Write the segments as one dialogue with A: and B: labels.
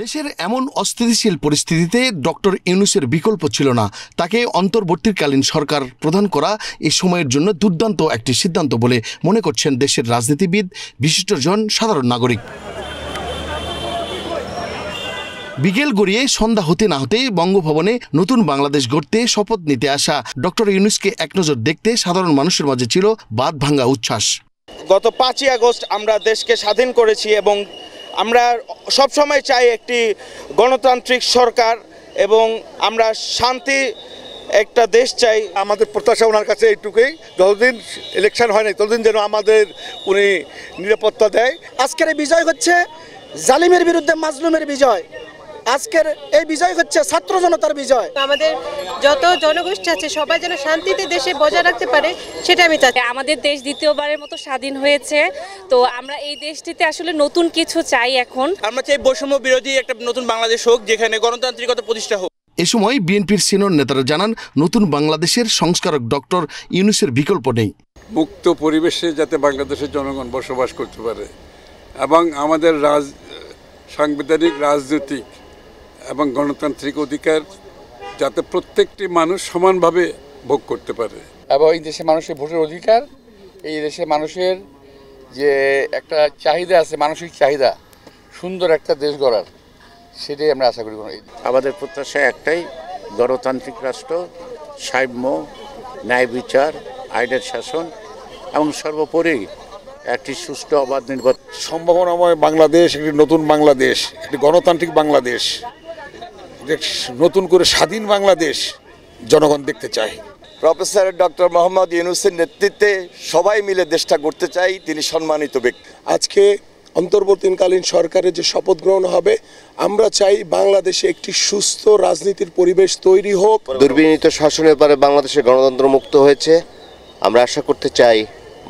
A: দেশের এমন অস্থিতিশীল পরিস্থিতিতে ডক্টর ইউনূসের বিকল্প ছিল না। তাকে অন্তর্বর্তীকালীন সরকার প্রদান করা এই সময়ের জন্য দুর্দান্ত একটি সিদ্ধান্ত বলে মনে করছেন দেশের রাজনীতিবিদ, বিশিষ্টজন, সাধারণ নাগরিক। বিকেল গড়িয়ে সন্ধ্যা হতে না হতে বঙ্গভবনে নতুন বাংলাদেশ গড়তে শপথ নিতে আসা ডক্টর ইউনূসকে একনজর দেখতে সাধারণ মানুষের মাঝে ছিল বাঁধ ভাঙা উচ্ছ্বাস।
B: গত 5ই আগস্ট আমরা দেশকে স্বাধীন করেছি এবং আমরা সবসময় চাই একটি গণতান্ত্রিক সরকার এবং আমরা শান্তি একটা দেশ চাই।
C: আমাদের প্রত্যাশা ওনার কাছে এইটুকুই, যতদিন ইলেকশন হয় নাই ততদিন যেন আমাদের উনি নিরাপত্তা দেয়।
D: আজকের এই বিজয় হচ্ছে জালিমের বিরুদ্ধে মাজলুমের বিজয়। আজকের এই বিজয় হচ্ছে ছাত্র জনতার বিজয়।
E: আমাদের যত জনগোষ্ঠী আছে সবাই যেন শান্তিতে দেশে বজায় রাখতে পারে সেটা আমি চাই।
F: আমাদের দেশ দ্বিতীয়বারের মতো স্বাধীন হয়েছে, তো আমরা এই দেশটিতে আসলে নতুন কিছু চাই। এখন
B: আমরা চাই বৈষম্য বিরোধী একটা নতুন বাংলাদেশ হোক, যেখানে গণতান্ত্রিকতা প্রতিষ্ঠা হোক।
A: এ সময় বিএনপির সিনিয়র নেতারা জানান, নতুন বাংলাদেশের সংস্কারক ডক্টর ইউনূসের বিকল্প নেই।
G: মুক্ত পরিবেশে যাতে বাংলাদেশের জনগণ বসবাস করতে পারে এবং আমাদের সাংবিধানিক, রাজনৈতিক এবং গণতান্ত্রিক অধিকার যাতে প্রত্যেকটি মানুষ সমানভাবে ভোগ করতে পারে।
H: এবং এই দেশের মানুষের ভোটের অধিকার, এই দেশের মানুষের যে একটা চাহিদা আছে, মানসিক চাহিদা, সুন্দর একটা দেশ গড়ার, সেটাই আমরা আশা করি।
I: আমাদের প্রত্যাশা একটাই, গণতান্ত্রিক রাষ্ট্র, সাম্য, ন্যায় বিচার, আইনের শাসন এবং সর্বোপরি একটি সুষ্ঠু অবাধ নির্বাচন।
C: সম্ভাবনাময় বাংলাদেশ, একটি নতুন বাংলাদেশ, একটি গণতান্ত্রিক বাংলাদেশ, নতুন করে স্বাধীন বাংলাদেশ জনগণ দেখতে চায়।
J: প্রফেসর ডক্টর মোহাম্মদ ইউনূসের নেতৃত্বে সবাই মিলে দেশটা গড়তে চাই। তিনি সম্মানিত ব্যক্তি।
K: আজকে অন্তর্বর্তীকালীন সরকারের যে শপথ গ্রহণ হবে, আমরা চাই বাংলাদেশে একটি সুস্থ রাজনীতির পরিবেশ তৈরি হোক।
L: দুর্বিনীত শাসনের পরে বাংলাদেশে গণতন্ত্র মুক্ত হয়েছে। আমরা আশা করতে চাই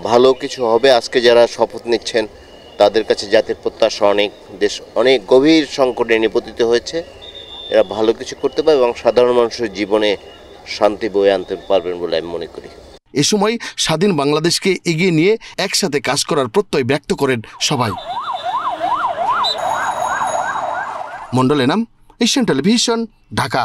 L: ভালো কিছু হবে। আজকে যারা শপথ নিচ্ছেন তাদের কাছে জাতির প্রত্যাশা অনেক, দেশ অনেক গভীর সংকটে নিপতিত হয়েছে। এরা ভালো কিছু করতে পারবে এবং সাধারণ মানুষের জীবনে শান্তি বয়ে আনতে পারবেন বলে আমি মনে করি।
A: এ সময় স্বাধীন বাংলাদেশকে এগিয়ে নিয়ে একসাথে কাজ করার প্রত্যয় ব্যক্ত করেন সবাই। মণ্ডল এনাম, এশিয়ান টেলিভিশন, ঢাকা।